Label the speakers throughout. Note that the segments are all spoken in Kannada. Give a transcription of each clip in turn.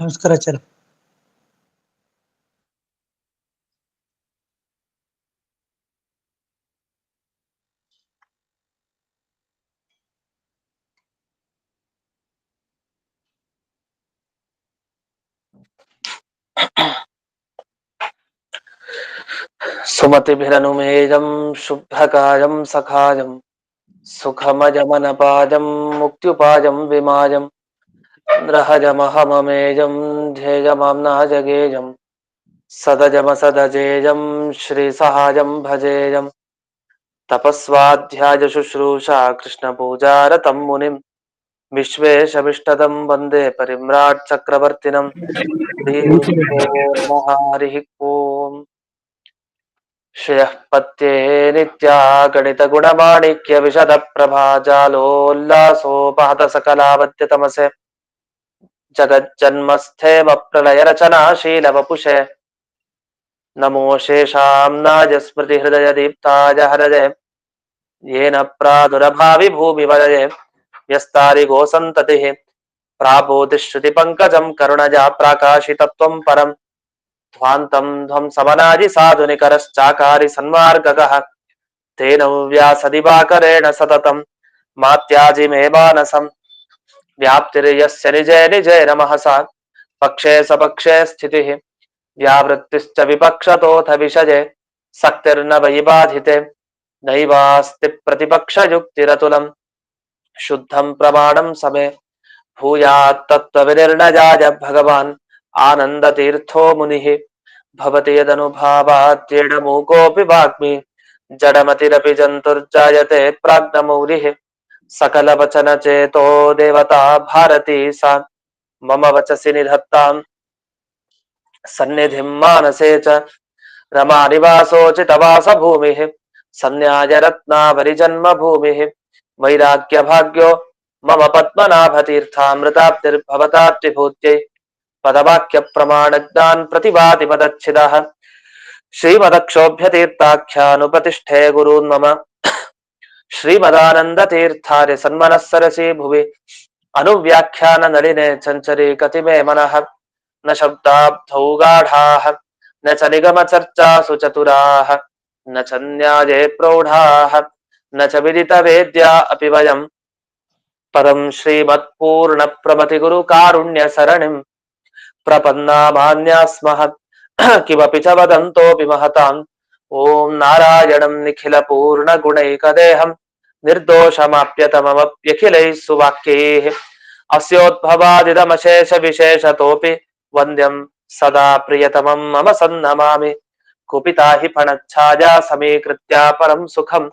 Speaker 1: ನಮಸ್ಕಾರ ಆಚಾರ್ಯ.
Speaker 2: ಸುಮತಿಭಿರನುಮೇಯಂ ಶುಭ್ರಕಾಯಂ ಸಖಾಯಂ ಸುಖಮಜಮನಪಾಜಂ ಮುಕ್ತ್ಯುಪಾಜಂ ವಿಮಾಜಂ ದ್ರಹಜಮಹಮಮೇಜಂ ಧ್ಯೇಯಮಾಮ್ನಾಜಗೇಜಂ ಸದಜಮಸದಜೇಜಂ ಶ್ರೀಸಹಾಜಂ ಭಜೇಯಂ ತಪಸ್ವಾಧ್ಯಾಯ ಶುಶ್ರೂಷಾ ಕೃಷ್ಣಪೂಜಾರತಂ ಮುನಿಂ ವಿಶ್ವೇಶವಿಷ್ಟದಂ ವಂದೇ ಪರಿಮ್ರಾಟ್ ಚಕ್ರವರ್ತಿನಂ ಹರಿಃ ಓಂ. ಶ್ರೇಯಃ ಪತ್ಯೇ ನಿತ್ಯಾ ಗಣಿತ ಗುಣಮಾಣಿಕ್ಯ ವಿಶದ ಪ್ರಭಾ ಜಾಲೋಲ್ಲಾಸೋಪಹತ ಸಕಲಾವತ್ಯ ತಮಸೆ ಜಗಜ್ಜನ್ಮಸ್ಥೇಮ ಪ್ರಳಯ ರಚನಾಶೀಲ ವಪುಷೆ ನಮೋ ಶೇಷಾಂನಾಯ ಸ್ಮೃತಿ ಹೃದಯ ದೀಪ್ತಾಯ ಹರಜೆ ಯೇನ ಪ್ರಾದುರಭಾವಿ ಭೂಮಿ ವದಯೆ ವ್ಯಸ್ತಾರಿಗೋ ಸಂತತಿ ಪ್ರಾಬೋಧಿ ಶ್ರುತಿ ಪಂಕಜಂ ಕರುಣಜಾ ಪ್ರಾಕಾಶಿತತ್ವಂ ಪರಂ ಧ್ವಾಂತಂ ಧ್ವಂಸಮನಾಜಿ ಸಾಧುನಿಕರಶ್ಚಾಕಾರಿ ಸನ್ಮಾರ್ಗಗಃ ತೇನ ವ್ಯಾಸದಿವಾಕರೇಣ ಸತತಂ ಮಾತ್ಯಾಜಿ ಮೇ ಮಾನಸಂ ವ್ಯಾಪ್ತಿರ್ಯಸ್ಯ ನಿಜೇ ನಿಜೇ ನಮಃ ಸಾ ಪಕ್ಷೇ ಸಪಕ್ಷೇ ಸ್ಥಿತಿಃ ವ್ಯಾವೃತ್ತಿಶ್ಚ ವಿಪಕ್ಷತೋಥ ವಿಷಜೆ ಸಕ್ತಿರ್ನ ವೈ ಬಾಧಿತೆ ನೈವಾಸ್ತಿ ಪ್ರತಿಪಕ್ಷಯುಕ್ತಿರತುಲಂ ಶುದ್ಧಂ ಪ್ರಮಾಣಂ ಸಮೇ ಭೂಯಾತ್ ತತ್ವವಿನಿರ್ಣಯಾಯ ಭಗವಾನ್ ಆನಂದತೀರ್ಥೋ ಮುನಿಃ ಭವತಿ ಯದನುಭಾವಾತ್ಯೇಡಮೂಕೋऽಪಿ ವಾಗ್ಮಿ ಜಡಮತಿರಪಿ ಜಂತುರ್ಜಾಯತೆ ಪ್ರಾಜ್ಞಮೌಲಿಃ सकलवचनचेतो देवता भारती सा मम वचसि निधत्तां सन्निधिं मानसे च रमानिवासोचितवासभूमिः सन्न्यायरत्नावरिजन्मभूमिः वैराग्यभाग्यो मम पद्मनाभतीर्थामृताब्धिर्भवतात्रिभूत्यै पदवाक्यप्रमाणज्ञान् प्रतिभाति पदच्छिदः श्रीमदक्षोभ्यतीर्थाख्यानुप्रतिष्ठे गुरून् मम श्रीमदानंदतीर्थार्य सन्मनः सरसी भुवि अनुव्याख्यान नलिने चंचरी कतिमे मनः न शब्दाब्धौ गाढाः न च निगम चर्चासु चतुराः न च न्याये प्रौढाः न च विदित वेद्या अपि वयं परं श्रीमत्पूर्ण प्रमति गुरु कारुण्य सरणिं प्रपन्नामान्यास्मः किमपि च वदन्तोऽपि महताम् ओम नारायणं निखिल पूर्ण गुणैकदेहं निर्दोषमाप्यतममप्यखिलैः सुवाक्यैः अस्योद्भवादिदमशेष विशेषतोऽपि वन्द्यं सदा प्रियतमं मम सन्नमामि कुपिता हि फणच्छाया समीकृत्य परं सुखं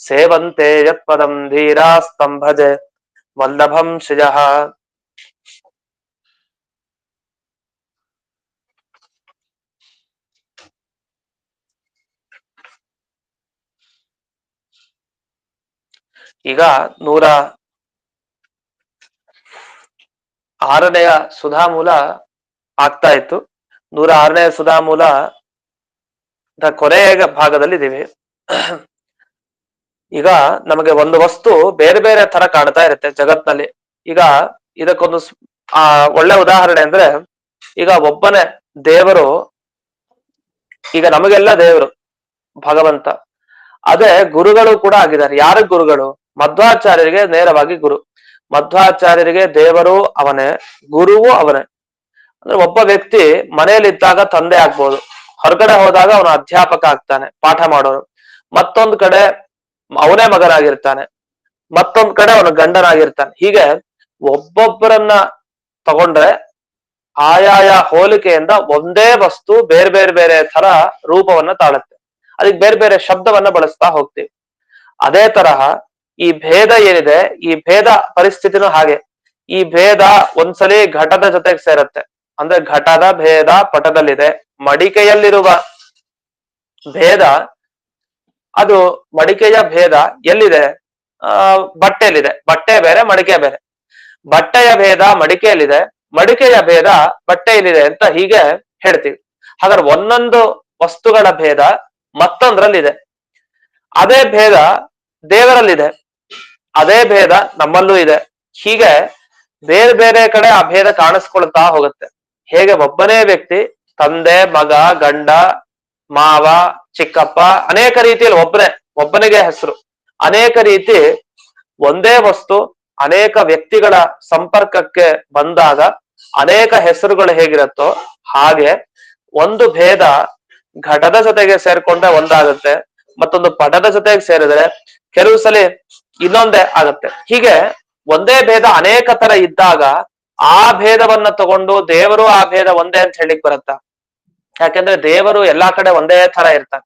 Speaker 2: सेवन्ते यत्पदं धीरास्तं भजे वल्लभं श्रियः. ಈಗ 106ನೆಯ ಸುಧಾಮೂಲ ಆಗ್ತಾ ಇತ್ತು. 106ನೇ ಸುಧಾಮೂಲ ಕೊನೆಯ ಭಾಗದಲ್ಲಿ ಇದ್ದೀವಿ. ಈಗ ನಮಗೆ ಒಂದು ವಸ್ತು ಬೇರೆ ಬೇರೆ ತರ ಕಾಣ್ತಾ ಇರುತ್ತೆ ಜಗತ್ನಲ್ಲಿ. ಈಗ ಇದಕ್ಕೊಂದು ಒಳ್ಳೆ ಉದಾಹರಣೆ ಅಂದ್ರೆ, ಈಗ ಒಬ್ಬನೇ ದೇವರು, ಈಗ ನಮಗೆಲ್ಲ ದೇವರು ಭಗವಂತ, ಅದೇ ಗುರುಗಳು ಕೂಡ ಆಗಿದ್ದಾರೆ. ಯಾರ ಗುರುಗಳು? ಮಧ್ವಾಚಾರ್ಯರಿಗೆ ನೇರವಾಗಿ ಗುರು. ಮಧ್ವಾಚಾರ್ಯರಿಗೆ ದೇವರು ಅವನೇ, ಗುರುವು ಅವನೇ. ಅಂದ್ರೆ ಒಬ್ಬ ವ್ಯಕ್ತಿ ಮನೆಯಲ್ಲಿದ್ದಾಗ ತಂದೆ ಆಗ್ಬೋದು, ಹೊರಗಡೆ ಹೋದಾಗ ಅವನು ಅಧ್ಯಾಪಕ ಆಗ್ತಾನೆ, ಪಾಠ ಮಾಡೋನು. ಮತ್ತೊಂದ್ ಕಡೆ ಅವನೇ ಮಗನಾಗಿರ್ತಾನೆ, ಮತ್ತೊಂದ್ ಕಡೆ ಅವನು ಗಂಡನಾಗಿರ್ತಾನೆ. ಹೀಗೆ ಒಬ್ಬೊಬ್ಬರನ್ನ ತಗೊಂಡ್ರೆ ಆಯಾಯ ಹೋಲಿಕೆಯಿಂದ ಒಂದೇ ವಸ್ತು ಬೇರೆ ಬೇರೆ ಬೇರೆ ತರ ರೂಪವನ್ನ ತಾಳುತ್ತೆ. ಅದಕ್ಕೆ ಬೇರೆ ಬೇರೆ ಶಬ್ದವನ್ನ ಬಳಸ್ತಾ ಹೋಗ್ತೀವಿ. ಅದೇ ತರಹ ಈ ಭೇದ ಏನಿದೆ, ಈ ಭೇದ ಪರಿಸ್ಥಿತಿನೂ ಹಾಗೆ. ಈ ಭೇದ ಒಂದ್ಸಲಿ ಘಟದ ಜೊತೆಗೆ ಸೇರತ್ತೆ. ಅಂದ್ರೆ ಘಟದ ಭೇದ ಪಟದಲ್ಲಿದೆ. ಮಡಿಕೆಯಲ್ಲಿರುವ ಭೇದ, ಅದು ಮಡಿಕೆಯ ಭೇದ ಎಲ್ಲಿದೆ? ಬಟ್ಟೆಯಲ್ಲಿದೆ. ಬಟ್ಟೆ ಬೇರೆ, ಮಡಿಕೆ ಬೇರೆ. ಬಟ್ಟೆಯ ಭೇದ ಮಡಿಕೆಯಲ್ಲಿದೆ, ಮಡಿಕೆಯ ಭೇದ ಬಟ್ಟೆಯಲ್ಲಿದೆ ಅಂತ ಹೀಗೆ ಹೇಳ್ತೀವಿ. ಹಾಗಾದ್ರೆ ಒಂದೊಂದು ವಸ್ತುಗಳ ಭೇದ ಮತ್ತೊಂದ್ರಲ್ಲಿದೆ. ಅದೇ ಭೇದ ದೇವರಲ್ಲಿದೆ, ಅದೇ ಭೇದ ನಮ್ಮಲ್ಲೂ ಇದೆ. ಹೀಗೆ ಬೇರೆ ಬೇರೆ ಕಡೆ ಆ ಭೇದ ಕಾಣಿಸ್ಕೊಳ್ತಾ ಹೋಗುತ್ತೆ. ಹೇಗೆ ಒಬ್ಬನೇ ವ್ಯಕ್ತಿ ತಂದೆ, ಮಗ, ಗಂಡ, ಮಾವ, ಚಿಕ್ಕಪ್ಪ, ಅನೇಕ ರೀತಿಯಲ್ಲಿ ಒಬ್ಬನಿಗೆ ಹೆಸರು. ಅನೇಕ ರೀತಿ ಒಂದೇ ವಸ್ತು ಅನೇಕ ವ್ಯಕ್ತಿಗಳ ಸಂಪರ್ಕಕ್ಕೆ ಬಂದಾಗ ಅನೇಕ ಹೆಸರುಗಳು ಹೇಗಿರುತ್ತೋ ಹಾಗೆ ಒಂದು ಭೇದ ಘಟದ ಜೊತೆಗೆ ಸೇರ್ಕೊಂಡ್ರೆ ಒಂದಾಗುತ್ತೆ, ಮತ್ತೊಂದು ಪಟದ ಜೊತೆಗೆ ಸೇರಿದ್ರೆ ಕೆಲವು ಸಲ ಇನ್ನೊಂದೇ ಆಗತ್ತೆ. ಹೀಗೆ ಒಂದೇ ಭೇದ ಅನೇಕ ತರ ಇದ್ದಾಗ ಆ ಭೇದವನ್ನ ತಗೊಂಡು ದೇವರು ಆ ಭೇದ ಒಂದೇ ಅಂತ ಹೇಳಿಕ್ ಬರುತ್ತ? ಯಾಕೆಂದ್ರೆ ದೇವರು ಎಲ್ಲಾ ಕಡೆ ಒಂದೇ ತರ ಇರ್ತಾರೆ.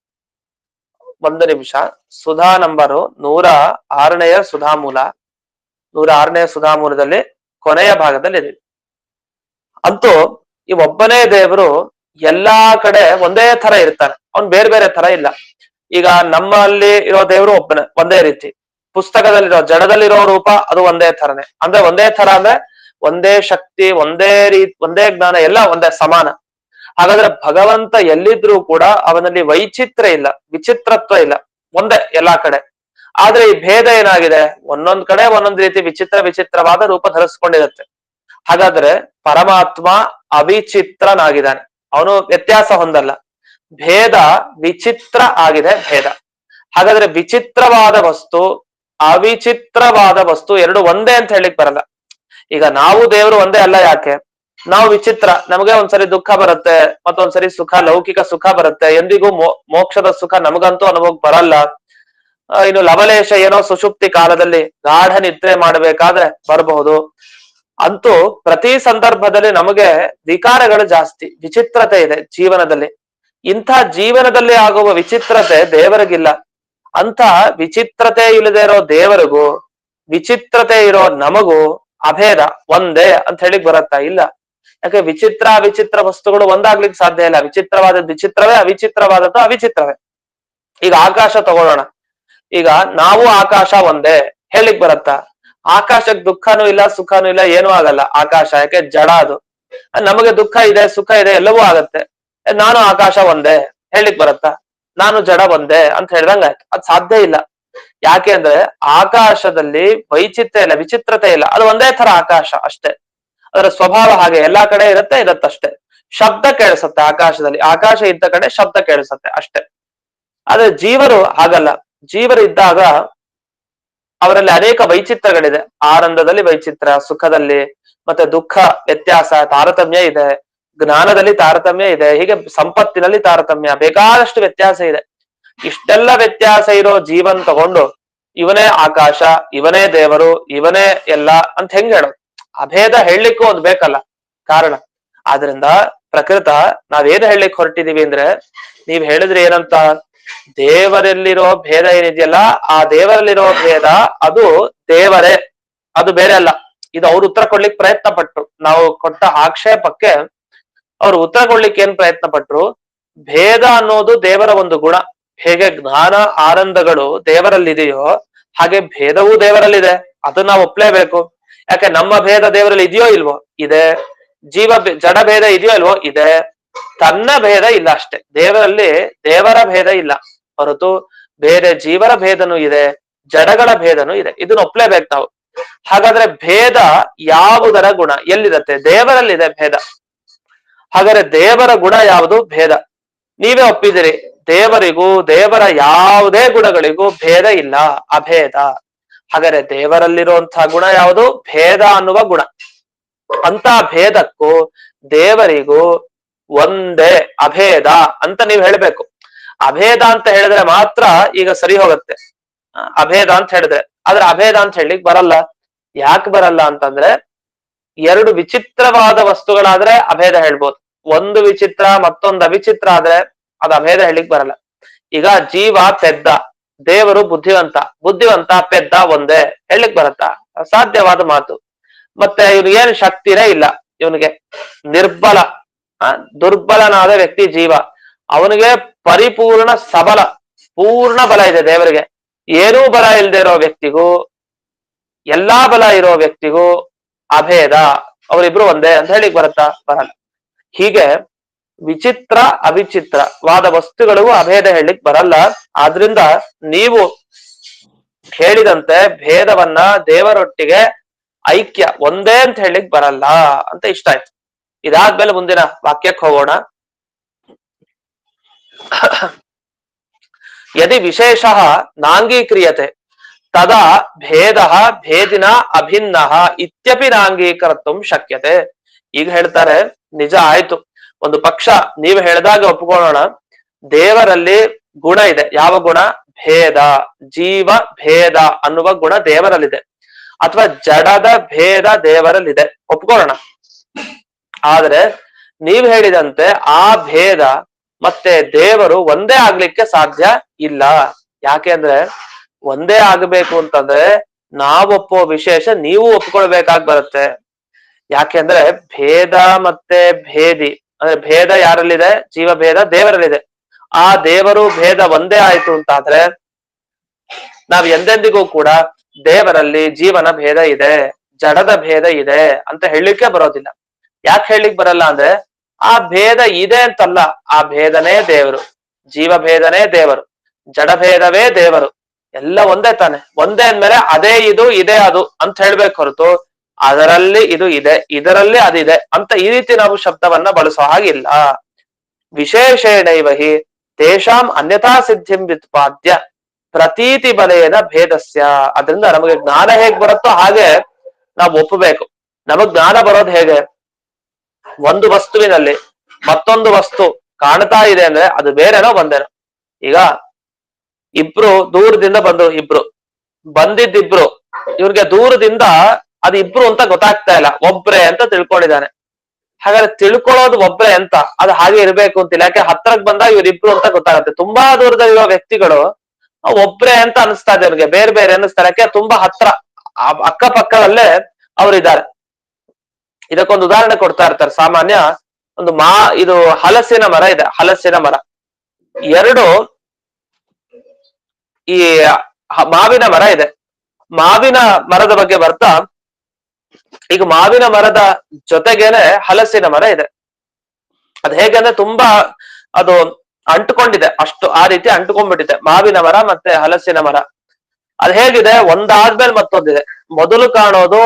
Speaker 2: ಒಂದು ನಿಮಿಷ, ಸುಧಾ ನಂಬರು 106ನೆಯ ಸುಧಾಮೂಲ, 106ನೆಯ ಸುಧಾಮೂಲದಲ್ಲಿ ಕೊನೆಯ ಭಾಗದಲ್ಲಿ ಇದೆ. ಅಂತೂ ಈ ಒಬ್ಬನೇ ದೇವರು ಎಲ್ಲಾ ಕಡೆ ಒಂದೇ ತರ ಇರ್ತಾನೆ, ಅವ್ನ್ ಬೇರೆ ಬೇರೆ ತರ ಇಲ್ಲ. ಈಗ ನಮ್ಮಲ್ಲಿ ಇರೋ ದೇವರು ಒಂದೇ ರೀತಿ, ಪುಸ್ತಕದಲ್ಲಿರೋ ಜಡದಲ್ಲಿರೋ ರೂಪ ಅದು ಒಂದೇ ತರನೇ. ಅಂದ್ರೆ ಒಂದೇ ತರ ಅಂದ್ರೆ ಒಂದೇ ಶಕ್ತಿ, ಒಂದೇ ಜ್ಞಾನ, ಎಲ್ಲ ಒಂದೇ ಸಮಾನ. ಹಾಗಾದ್ರೆ ಭಗವಂತ ಎಲ್ಲಿದ್ರೂ ಕೂಡ ಅವನಲ್ಲಿ ವೈಚಿತ್ರ್ಯ ಇಲ್ಲ, ವಿಚಿತ್ರತ್ವ ಇಲ್ಲ, ಒಂದೇ ಎಲ್ಲಾ ಕಡೆ. ಆದ್ರೆ ಈ ಭೇದ ಏನಾಗಿದೆ, ಒಂದೊಂದ್ ಕಡೆ ಒಂದೊಂದ್ ರೀತಿ ವಿಚಿತ್ರವಾದ ರೂಪ ಧರಿಸ್ಕೊಂಡಿರುತ್ತೆ. ಹಾಗಾದ್ರೆ ಪರಮಾತ್ಮ ಅವಿಚಿತ್ರನಾಗಿದ್ದಾನೆ, ಅವನು ವ್ಯತ್ಯಾಸ ಹೊಂದಲ್ಲ. ಭೇದ ವಿಚಿತ್ರ ಆಗಿದೆ ಭೇದ. ಹಾಗಾದ್ರೆ ವಿಚಿತ್ರವಾದ ವಸ್ತು, ಅವಿಚಿತ್ರವಾದ ವಸ್ತು ಎರಡು ಒಂದೇ ಅಂತ ಹೇಳಿಕ್ ಬರಲ್ಲ. ಈಗ ನಾವು ದೇವರು ಒಂದೇ ಅಲ್ಲ. ಯಾಕೆ? ನಾವು ವಿಚಿತ್ರ, ನಮಗೆ ಒಂದ್ಸರಿ ದುಃಖ ಬರುತ್ತೆ, ಮತ್ತೊಂದ್ಸರಿ ಸುಖ, ಲೌಕಿಕ ಸುಖ ಬರುತ್ತೆ. ಎಂದಿಗೂ ಮೋಕ್ಷದ ಸುಖ ನಮಗಂತೂ ಅನುಭವಕ್ಕೆ ಬರಲ್ಲ. ಇನ್ನು ಲವಲೇಶ ಏನೋ ಸುಷುಪ್ತಿ ಕಾಲದಲ್ಲಿ ಗಾಢ ನಿದ್ರೆ ಮಾಡಬೇಕಾದ್ರೆ ಬರಬಹುದು. ಅಂತೂ ಪ್ರತಿ ಸಂದರ್ಭದಲ್ಲಿ ನಮಗೆ ವಿಕಾರಗಳು ಜಾಸ್ತಿ, ವಿಚಿತ್ರತೆ ಇದೆ ಜೀವನದಲ್ಲಿ. ಇಂಥ ಜೀವನದಲ್ಲಿ ಆಗುವ ವಿಚಿತ್ರತೆ ದೇವರಿಗಿಲ್ಲ. ಅಂತ ವಿಚಿತ್ರತೆ ಇಲ್ಲದೆ ಇರೋ ದೇವರಿಗೂ ವಿಚಿತ್ರತೆ ಇರೋ ನಮಗೂ ಅಭೇದ ಒಂದೇ ಅಂತ ಹೇಳಿಕ್ ಬರತ್ತಾ? ಇಲ್ಲ. ಯಾಕೆ? ವಿಚಿತ್ರ ವಸ್ತುಗಳು ಒಂದಾಗ್ಲಿಕ್ಕೆ ಸಾಧ್ಯ ಇಲ್ಲ. ವಿಚಿತ್ರವಾದದ್ದು ವಿಚಿತ್ರವೇ, ಅವಿಚಿತ್ರವಾದದ್ದು ಅವಿಚಿತ್ರವೇ. ಈಗ ಆಕಾಶ ತಗೊಳ್ಳೋಣ. ಈಗ ನಾವು ಆಕಾಶ ಒಂದೇ ಹೇಳಿಕ್ ಬರತ್ತಾ? ಆಕಾಶಕ್ಕೆ ದುಃಖನೂ ಇಲ್ಲ, ಸುಖನೂ ಇಲ್ಲ, ಏನೂ ಆಗಲ್ಲ ಆಕಾಶ. ಯಾಕೆ? ಜಡ ಅದು. ನಮಗೆ ದುಃಖ ಇದೆ, ಸುಖ ಇದೆ, ಎಲ್ಲವೂ ಆಗತ್ತೆ. ನಾನು ಆಕಾಶ ಒಂದೇ ಹೇಳಿಕ್ ಬರತ್ತಾ? ನಾನು ಜಡ ಒಂದೇ ಅಂತ ಹೇಳ್ದಂಗ ಆಯ್ತು. ಅದ್ ಸಾಧ್ಯ ಇಲ್ಲ. ಯಾಕೆ ಅಂದ್ರೆ ಆಕಾಶದಲ್ಲಿ ವೈಚಿತ್ರ್ಯ ಇಲ್ಲ, ವಿಚಿತ್ರತೆ ಇಲ್ಲ. ಅದು ಒಂದೇ ತರ ಆಕಾಶ ಅಷ್ಟೇ. ಅದರ ಸ್ವಭಾವ ಹಾಗೆ ಎಲ್ಲಾ ಕಡೆ ಇರತ್ತಷ್ಟೇ. ಶಬ್ದ ಕೇಳಿಸತ್ತೆ ಆಕಾಶದಲ್ಲಿ, ಆಕಾಶ ಇದ್ದ ಕಡೆ ಶಬ್ದ ಕೇಳಿಸತ್ತೆ ಅಷ್ಟೇ. ಆದ್ರೆ ಜೀವರು ಹಾಗಲ್ಲ. ಜೀವರು ಇದ್ದಾಗ ಅವರಲ್ಲಿ ಅನೇಕ ವೈಚಿತ್ರಗಳಿದೆ. ಆನಂದದಲ್ಲಿ ವೈಚಿತ್ರ, ಸುಖದಲ್ಲಿ, ಮತ್ತೆ ದುಃಖ ವ್ಯತ್ಯಾಸ, ತಾರತಮ್ಯ ಇದೆ, ಜ್ಞಾನದಲ್ಲಿ ತಾರತಮ್ಯ ಇದೆ, ಹೀಗೆ ಸಂಪತ್ತಿನಲ್ಲಿ ತಾರತಮ್ಯ, ಬೇಕಾದಷ್ಟು ವ್ಯತ್ಯಾಸ ಇದೆ. ಇಷ್ಟೆಲ್ಲ ವ್ಯತ್ಯಾಸ ಇರೋ ಜೀವನ್ ತಗೊಂಡು ಇವನೇ ಆಕಾಶ, ಇವನೇ ದೇವರು, ಇವನೇ ಎಲ್ಲ ಅಂತ ಹೆಂಗ್ ಹೇಳೋದು? ಅಭೇದ ಹೇಳಲಿಕ್ಕೂ ಒಂದು ಬೇಕಲ್ಲ ಕಾರಣ. ಆದ್ರಿಂದ ಪ್ರಕೃತ ನಾವೇನು ಹೇಳಲಿಕ್ಕೆ ಹೊರಟಿದೀವಿ ಅಂದ್ರೆ, ನೀವ್ ಹೇಳಿದ್ರಿ ಏನಂತ, ದೇವರಲ್ಲಿರೋ ಭೇದ ಏನಿದೆಯಲ್ಲ, ಆ ದೇವರಲ್ಲಿರೋ ಭೇದ ಅದು ದೇವರೇ, ಅದು ಬೇರೆ ಅಲ್ಲ. ಇದು ಅವ್ರು ಉತ್ತರ ಕೊಡ್ಲಿಕ್ಕೆ ಪ್ರಯತ್ನ ಪಟ್ರು. ನಾವು ಕೊಟ್ಟ ಆಕ್ಷೇಪಕ್ಕೆ ಅವ್ರು ಉತ್ತರ ಕೊಡ್ಲಿಕ್ಕೆ ಏನ್ ಪ್ರಯತ್ನ ಪಟ್ರು? ಭೇದ ಅನ್ನೋದು ದೇವರ ಒಂದು ಗುಣ. ಹೇಗೆ ಜ್ಞಾನ ಆನಂದಗಳು ದೇವರಲ್ಲಿದೆಯೋ ಹಾಗೆ ಭೇದವೂ ದೇವರಲ್ಲಿದೆ. ಅದನ್ನ ನಾವು ಒಪ್ಲೇಬೇಕು. ಯಾಕೆ? ನಮ್ಮ ಭೇದ ದೇವರಲ್ಲಿ ಇದೆಯೋ ಇಲ್ವೋ? ಇದೆ. ಜಡ ಭೇದ ಇದೆಯೋ ಇಲ್ವೋ? ಇದೆ. ತನ್ನ ಭೇದ ಇಲ್ಲ ಅಷ್ಟೇ. ದೇವರ ಭೇದ ಇಲ್ಲ ಹೊರತು ಬೇರೆ ಜೀವರ ಭೇದನೂ ಇದೆ, ಜಡಗಳ ಭೇದನೂ ಇದೆ. ಇದನ್ನ ಒಪ್ಲೇಬೇಕು ನಾವು. ಹಾಗಾದ್ರೆ ಭೇದ ಯಾವುದರ ಗುಣ ಎಲ್ಲಿರತ್ತೆ? ದೇವರಲ್ಲಿದೆ ಭೇದ. ಹಾಗಾದ್ರೆ ದೇವರ ಗುಣ ಯಾವುದು? ಭೇದ. ನೀವೇ ಒಪ್ಪಿದಿರಿ, ದೇವರಿಗೂ ದೇವರ ಯಾವುದೇ ಗುಣಗಳಿಗೂ ಭೇದ ಇಲ್ಲ, ಅಭೇದ. ಹಾಗಾದ್ರೆ ದೇವರಲ್ಲಿರುವಂತಹ ಗುಣ ಯಾವುದು? ಭೇದ ಅನ್ನುವ ಗುಣ. ಅಂತ ಭೇದಕ್ಕೂ ದೇವರಿಗೂ ಒಂದೇ, ಅಭೇದ ಅಂತ ನೀವು ಹೇಳ್ಬೇಕು. ಅಭೇದ ಅಂತ ಹೇಳಿದ್ರೆ ಮಾತ್ರ ಈಗ ಸರಿ ಹೋಗುತ್ತೆ. ಅಭೇದ ಅಂತ ಹೇಳಿದ್ರೆ, ಆದ್ರೆ ಅಭೇದ ಅಂತ ಹೇಳಿಕ್ ಬರಲ್ಲ. ಯಾಕೆ ಬರಲ್ಲ ಅಂತಂದ್ರೆ, ಎರಡು ವಿಚಿತ್ರವಾದ ವಸ್ತುಗಳಾದ್ರೆ ಅಭೇದ ಹೇಳ್ಬೋದು. ಒಂದು ವಿಚಿತ್ರ ಮತ್ತೊಂದು ಅವಿಚಿತ್ರ ಆದ್ರೆ ಅದು ಅಭೇದ ಹೇಳಿಕ್ ಬರಲ್ಲ. ಈಗ ಜೀವ ಪೆದ್ದ, ದೇವರು ಬುದ್ಧಿವಂತ ಪೆದ್ದ ಒಂದೇ ಹೇಳಿಕ್ ಬರತ್ತಾ? ಅಸಾಧ್ಯವಾದ ಮಾತು. ಮತ್ತೆ ಏನು ಶಕ್ತಿನೇ ಇಲ್ಲ ಇವನಿಗೆ, ನಿರ್ಬಲ, ದುರ್ಬಲನಾದ ವ್ಯಕ್ತಿ ಜೀವ. ಅವನಿಗೆ ಪರಿಪೂರ್ಣ ಸಬಲ, ಪೂರ್ಣ ಬಲ ಇದೆ ದೇವರಿಗೆ. ಏನೂ ಬಲ ಇಲ್ಲದೆ ಇರೋ ವ್ಯಕ್ತಿಗೂ ಎಲ್ಲಾ ಬಲ ಇರೋ ವ್ಯಕ್ತಿಗೂ ಅಭೇದ, ಅವರಿಬ್ರು ಒಂದೇ ಅಂತ ಹೇಳಿಕ್ ಬರತ್ತಾ? ಬರಲ್ಲ. ಹೀಗೆ ವಿಚಿತ್ರ ಅವಿಚಿತ್ರವಾದ ವಸ್ತುಗಳಿಗೂ ಅಭೇದ ಹೇಳಿಕ್ ಬರಲ್ಲ. ಆದ್ರಿಂದ ನೀವು ಹೇಳಿದಂತೆ ಭೇದವನ್ನ ದೇವರೊಟ್ಟಿಗೆ ಐಕ್ಯ ಒಂದೇ ಅಂತ ಹೇಳಿಕ್ ಬರಲ್ಲ ಅಂತ ಇಷ್ಟ ಆಯ್ತು. ಇದಾದ್ಮೇಲೆ ಮುಂದಿನ ವಾಕ್ಯಕ್ಕೆ ಹೋಗೋಣ. ಯದಿ ವಿಶೇಷ ನಾಂಗೀಕ್ರಿಯತೆ ತದಾ ಭೇದ ಭೇದಿನ ಅಭಿನ್ನ ಇತ್ಯಪಿ ನಾಂಗೀಕರ್ತು ಶಕ್ಯತೆ. ಈಗ ಹೇಳ್ತಾರೆ, ನಿಜ ಆಯ್ತು, ಒಂದು ಪಕ್ಷ ನೀವು ಹೇಳಿದಾಗ ಒಪ್ಕೊಳ್ಳೋಣ, ದೇವರಲ್ಲಿ ಗುಣ ಇದೆ. ಯಾವ ಗುಣ? ಭೇದ, ಜೀವ ಭೇದ ಅನ್ನುವ ಗುಣ ದೇವರಲ್ಲಿದೆ, ಅಥವಾ ಜಡದ ಭೇದ ದೇವರಲ್ಲಿದೆ, ಒಪ್ಕೊಳ್ಳೋಣ. ಆದ್ರೆ ನೀವು ಹೇಳಿದಂತೆ ಆ ಭೇದ ಮತ್ತೆ ದೇವರು ಒಂದೇ ಆಗ್ಲಿಕ್ಕೆ ಸಾಧ್ಯ ಇಲ್ಲ. ಯಾಕೆ ಅಂದ್ರೆ ಒಂದೇ ಆಗಬೇಕು ಅಂತಂದ್ರೆ ನಾವು ಒಪ್ಪೋ ವಿಶೇಷ ನೀವು ಒಪ್ಕೊಳ್ಬೇಕಾಗಿ ಬರುತ್ತೆ. ಯಾಕೆಂದ್ರೆ ಭೇದ ಮತ್ತೆ ಭೇದಿ ಅಂದ್ರೆ ಭೇದ ಯಾರಲ್ಲಿದೆ? ಜೀವ ಭೇದ ದೇವರಲ್ಲಿದೆ. ಆ ದೇವರು ಭೇದ ಒಂದೇ ಆಯ್ತು ಅಂತಾದ್ರೆ ನಾವ್ ಎಂದೆಂದಿಗೂ ಕೂಡ ದೇವರಲ್ಲಿ ಜೀವನ ಭೇದ ಇದೆ, ಜಡದ ಭೇದ ಇದೆ ಅಂತ ಹೇಳಲಿಕ್ಕೆ ಬರೋದಿಲ್ಲ. ಯಾಕೆ ಹೇಳಲಿಕ್ಕೆ ಬರಲ್ಲ ಅಂದ್ರೆ ಆ ಭೇದ ಇದೆ ಅಂತಲ್ಲ, ಆ ಭೇದನೇ ದೇವರು, ಜೀವ ಭೇದನೇ ದೇವರು, ಜಡ ಭೇದವೇ ದೇವರು, ಎಲ್ಲ ಒಂದೇ ತಾನೆ. ಒಂದೇ ಅಂದ್ಮೇಲೆ ಅದೇ ಇದು ಇದೇ ಅದು ಅಂತ ಹೇಳ್ಬೇಕು ಹೊರತು ಅದರಲ್ಲಿ ಇದು ಇದೆ ಇದರಲ್ಲಿ ಅದಿದೆ ಅಂತ ಈ ರೀತಿ ನಾವು ಶಬ್ದವನ್ನ ಬಳಸೋ ಹಾಗಿಲ್ಲ. ವಿಶೇಷೇಣೈವ ಹಿ ತೇಷಾಂ ಅನ್ಯಥಾ ಸಿದ್ಧಿಂ ವ್ಯುತ್ಪಾದ್ಯ ಪ್ರತೀತಿ ಬಲೆಯನ ಭೇದಸ್ಯ. ಅದರಿಂದ ನಮಗೆ ಜ್ಞಾನ ಹೇಗ್ ಬರುತ್ತೋ ಹಾಗೆ ನಾವು ಒಪ್ಪಬೇಕು. ನಮಗ್ ಜ್ಞಾನ ಬರೋದು ಹೇಗೆ? ಒಂದು ವಸ್ತುವಿನಲ್ಲಿ ಮತ್ತೊಂದು ವಸ್ತು ಕಾಣ್ತಾ ಇದೆ ಅಂದ್ರೆ ಅದು ಬೇರೆನೋ ಒಂದೇನೋ. ಈಗ ಇಬ್ರು ದೂರದಿಂದ ಬಂದ್ರು, ಇಬ್ರು ಬಂದಿದ್ದಿಬ್ರು, ಇವ್ರಿಗೆ ದೂರದಿಂದ ಅದು ಇಬ್ರು ಅಂತ ಗೊತ್ತಾಗ್ತಾ ಇಲ್ಲ, ಒಬ್ರೆ ಅಂತ ತಿಳ್ಕೊಂಡಿದ್ದಾನೆ. ಹಾಗಾದ್ರೆ ತಿಳ್ಕೊಳ್ಳೋದು ಒಬ್ರೆ ಅಂತ ಅದು ಹಾಗೆ ಇರ್ಬೇಕು ಅಂತಿಲ್ಲ. ಯಾಕೆ ಹತ್ರಕ್ ಬಂದಾಗ ಇವ್ರಿಬ್ರು ಅಂತ ಗೊತ್ತಾಗುತ್ತೆ. ತುಂಬಾ ದೂರದಲ್ಲಿರೋ ವ್ಯಕ್ತಿಗಳು ಒಬ್ರೆ ಅಂತ ಅನಿಸ್ತಾ ಇದೆ ಅವ್ರಿಗೆ, ಬೇರೆ ಬೇರೆ ಅನ್ನಿಸ್ತಾರೆ. ಯಾಕೆ? ತುಂಬಾ ಹತ್ರ ಅಕ್ಕಪಕ್ಕದಲ್ಲೇ ಅವರಿದ್ದಾರೆ. ಇದಕ್ಕೊಂದು ಉದಾಹರಣೆ ಕೊಡ್ತಾ ಇರ್ತಾರೆ. ಸಾಮಾನ್ಯ ಒಂದು ಇದು ಹಲಸಿನ ಮರ ಇದೆ, ಹಲಸಿನ ಮರ ಎರಡು, ಈ ಮಾವಿನ ಮರ ಇದೆ. ಮಾವಿನ ಮರದ ಬಗ್ಗೆ ಬರ್ತಾ, ಈಗ ಮಾವಿನ ಮರದ ಜೊತೆಗೇನೆ ಹಲಸಿನ ಮರ ಇದೆ. ಅದ್ ಹೇಗಂದ್ರೆ ತುಂಬಾ ಅದು ಅಂಟುಕೊಂಡಿದೆ, ಅಷ್ಟು ಆ ರೀತಿ ಅಂಟುಕೊಂಡ್ಬಿಟ್ಟಿದೆ ಮಾವಿನ ಮರ ಮತ್ತೆ ಹಲಸಿನ ಮರ. ಅದ್ ಹೇಗಿದೆ? ಒಂದಾದ್ಮೇಲೆ ಮತ್ತೊಂದಿದೆ. ಮೊದಲು ಕಾಣೋದು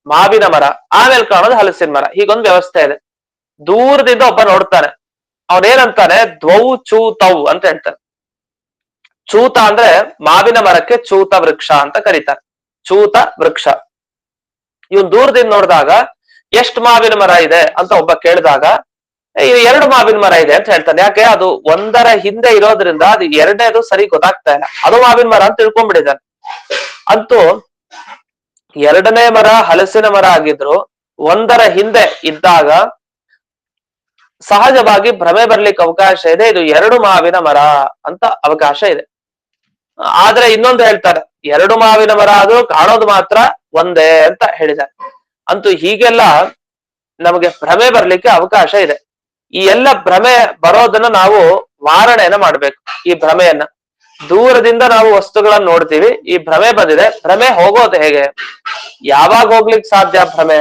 Speaker 2: ಮಾವಿನ ಮರ, ಆಮೇಲೆ ಕಾಣೋದು ಹಲಸಿನ ಮರ. ಹೀಗೊಂದು ವ್ಯವಸ್ಥೆ ಇದೆ. ದೂರದಿಂದ ಒಬ್ಬ ನೋಡ್ತಾನೆ, ಅವನೇನಂತಾನೆ? ದ್ವೌ ಚೂತೌ ಅಂತ ಹೇಳ್ತಾನೆ. ಚೂತ ಅಂದ್ರೆ ಮಾವಿನ ಮರಕ್ಕೆ ಚೂತ ವೃಕ್ಷ ಅಂತ ಕರೀತಾರೆ, ಚೂತ ವೃಕ್ಷ. ಇವನ್ ದೂರದಿಂದ ನೋಡಿದಾಗ ಎಷ್ಟು ಮಾವಿನ ಮರ ಇದೆ ಅಂತ ಒಬ್ಬ ಕೇಳಿದಾಗ ಎರಡು ಮಾವಿನ ಮರ ಇದೆ ಅಂತ ಹೇಳ್ತಾನೆ. ಯಾಕೆ? ಅದು ಒಂದರ ಹಿಂದೆ ಇರೋದ್ರಿಂದ ಅದು ಎರಡನೇದು ಸರಿ ಗೊತ್ತಾಗ್ತಾ ಇಲ್ಲ, ಅದು ಮಾವಿನ ಮರ ಅಂತ ತಿಳ್ಕೊಂಡ್ಬಿಟ್ಟಿದ್ದಾನೆ. ಅಂತೂ ಎರಡನೇ ಮರ ಹಲಸಿನ ಮರ ಆಗಿದ್ರು ಒಂದರ ಹಿಂದೆ ಇದ್ದಾಗ ಸಹಜವಾಗಿ ಭ್ರಮೆ ಬರ್ಲಿಕ್ಕೆ ಅವಕಾಶ ಇದೆ, ಇದು ಎರಡು ಮಾವಿನ ಮರ ಅಂತ ಅವಕಾಶ ಇದೆ. ಆದ್ರೆ ಇನ್ನೊಂದು ಹೇಳ್ತಾರೆ, ಎರಡು ಮಾವಿನ ಮರ ಆದ್ರೂ ಕಾಣೋದು ಮಾತ್ರ ಒಂದೇ ಅಂತ ಹೇಳಿದ್ದಾರೆ. ಅಂತೂ ಹೀಗೆಲ್ಲ ನಮಗೆ ಭ್ರಮೆ ಬರ್ಲಿಕ್ಕೆ ಅವಕಾಶ ಇದೆ. ಈ ಎಲ್ಲ ಭ್ರಮೆ ಬರೋದನ್ನ ನಾವು ವಾರಣೆಯನ್ನ ಮಾಡ್ಬೇಕು. ಈ ಭ್ರಮೆಯನ್ನ ದೂರದಿಂದ ನಾವು ವಸ್ತುಗಳನ್ನ ನೋಡ್ತೀವಿ, ಈ ಭ್ರಮೆ ಬಂದಿದೆ, ಭ್ರಮೆ ಹೋಗೋದು ಹೇಗೆ? ಯಾವಾಗ ಹೋಗ್ಲಿಕ್ಕೆ ಸಾಧ್ಯ ಭ್ರಮೆ?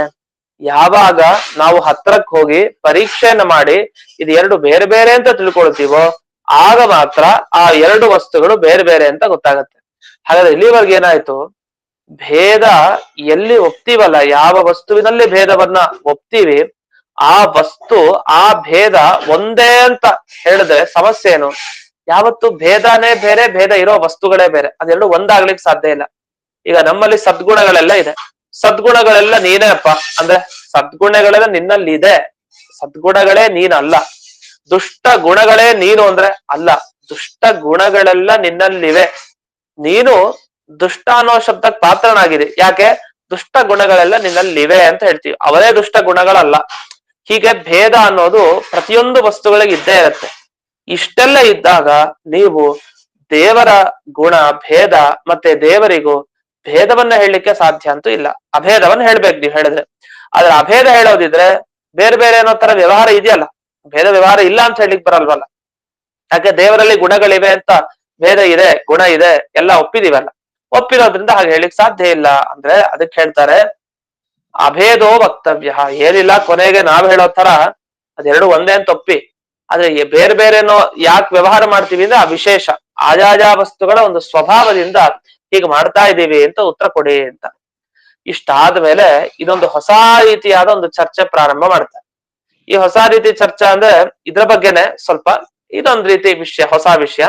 Speaker 2: ಯಾವಾಗ ನಾವು ಹತ್ರಕ್ ಹೋಗಿ ಪರೀಕ್ಷೆಯನ್ನ ಮಾಡಿ ಇದು ಎರಡು ಬೇರೆ ಬೇರೆ ಅಂತ ತಿಳ್ಕೊಳ್ತೀವೋ ಆಗ ಮಾತ್ರ ಆ ಎರಡು ವಸ್ತುಗಳು ಬೇರೆ ಬೇರೆ ಅಂತ ಗೊತ್ತಾಗತ್ತೆ. ಹಾಗಾದ್ರೆ ಇಲ್ಲಿವರೆಗೆ ಏನಾಯ್ತು? ಭೇದ ಎಲ್ಲಿ ಒಪ್ತೀವಲ್ಲ, ಯಾವ ವಸ್ತುವಿನಲ್ಲಿ ಭೇದವನ್ನ ಒಪ್ತೀವಿ ಆ ವಸ್ತು ಆ ಭೇದ ಒಂದೇ ಅಂತ ಹೇಳಿದ್ರೆ ಸಮಸ್ಯೆ ಏನು? ಯಾವತ್ತು ಭೇದನೇ ಬೇರೆ, ಭೇದ ಇರೋ ವಸ್ತುಗಳೇ ಬೇರೆ, ಅದೆರಡು ಒಂದಾಗ್ಲಿಕ್ಕೆ ಸಾಧ್ಯ ಇಲ್ಲ. ಈಗ ನಮ್ಮಲ್ಲಿ ಸದ್ಗುಣಗಳೆಲ್ಲ ಇದೆ, ಸದ್ಗುಣಗಳೆಲ್ಲ ನೀನೇ ಅಪ್ಪ ಅಂದ್ರೆ ಸದ್ಗುಣಗಳೆಲ್ಲ ನಿನ್ನಲ್ಲಿ ಇದೆ, ಸದ್ಗುಣಗಳೇ ನೀನಲ್ಲ. ದುಷ್ಟ ಗುಣಗಳೇ ನೀನು ಅಂದ್ರೆ ಅಲ್ಲ, ದುಷ್ಟ ಗುಣಗಳೆಲ್ಲ ನಿನ್ನಲ್ಲಿವೆ, ನೀನು ದುಷ್ಟ ಅನ್ನೋ ಶಬ್ದಕ್ಕೆ ಪಾತ್ರನಾಗಿದೆ. ಯಾಕೆ? ದುಷ್ಟ ಗುಣಗಳೆಲ್ಲ ನಿನ್ನಲ್ಲಿವೆ ಅಂತ ಹೇಳ್ತೀವಿ, ಅವರೇ ದುಷ್ಟ ಗುಣಗಳಲ್ಲ. ಹೀಗೆ ಭೇದ ಅನ್ನೋದು ಪ್ರತಿಯೊಂದು ವಸ್ತುಗಳಿಗೆ ಇದ್ದೇ ಇರುತ್ತೆ. ಇಷ್ಟೆಲ್ಲ ಇದ್ದಾಗ ನೀವು ದೇವರ ಗುಣ ಭೇದ ಮತ್ತೆ ದೇವರಿಗೂ ಭೇದವನ್ನ ಹೇಳಲಿಕ್ಕೆ ಸಾಧ್ಯ ಅಂತೂ ಇಲ್ಲ, ಅಭೇದವನ್ನ ಹೇಳ್ಬೇಕು ನೀವು ಹೇಳಿದ್ರೆ. ಆದ್ರೆ ಅಭೇದ ಹೇಳೋದಿದ್ರೆ ಬೇರೆ ಬೇರೆ ಅನ್ನೋ ತರ ವ್ಯವಹಾರ ಇದೆಯಲ್ಲ, ಭೇದ ವ್ಯವಹಾರ ಇಲ್ಲ ಅಂತ ಹೇಳಿಕ್ ಬರಲ್ವಲ್ಲ. ಯಾಕೆ? ದೇವರಲ್ಲಿ ಗುಣಗಳಿವೆ ಅಂತ ಭೇದ ಇದೆ, ಗುಣ ಇದೆ ಎಲ್ಲ ಒಪ್ಪಿದೀವಲ್ಲ, ಒಪ್ಪಿರೋದ್ರಿಂದ ಹಾಗೆ ಹೇಳಿಕ್ ಸಾಧ್ಯ ಇಲ್ಲ. ಅಂದ್ರೆ ಅದಕ್ಕೆ ಹೇಳ್ತಾರೆ ಅಭೇದೋ ವಕ್ತವ್ಯ. ಏನಿಲ್ಲ, ಕೊನೆಗೆ ನಾವ್ ಹೇಳೋ ತರ ಅದೆರಡು ಒಂದೇ ಅಂತ ಒಪ್ಪಿ, ಆದ್ರೆ ಬೇರೆ ಬೇರೆನೋ ಯಾಕೆ ವ್ಯವಹಾರ ಮಾಡ್ತೀವಿ ಅಂದ್ರೆ ಆ ವಿಶೇಷ ಆಜಾಜಾ ವಸ್ತುಗಳ ಒಂದು ಸ್ವಭಾವದಿಂದ ಹೀಗೆ ಮಾಡ್ತಾ ಇದ್ದೀವಿ ಅಂತ ಉತ್ತರ ಕೊಡಿ ಅಂತ. ಇಷ್ಟಾದ್ಮೇಲೆ ಇದೊಂದು ಹೊಸ ರೀತಿಯಾದ ಒಂದು ಚರ್ಚೆ ಪ್ರಾರಂಭ ಮಾಡ್ತಾರೆ. ಈ ಹೊಸ ರೀತಿ ಚರ್ಚಾ ಅಂದ್ರೆ ಇದ್ರ ಬಗ್ಗೆನೆ ಸ್ವಲ್ಪ ಇದೊಂದ್ ರೀತಿ ವಿಷಯ, ಹೊಸ ವಿಷಯ.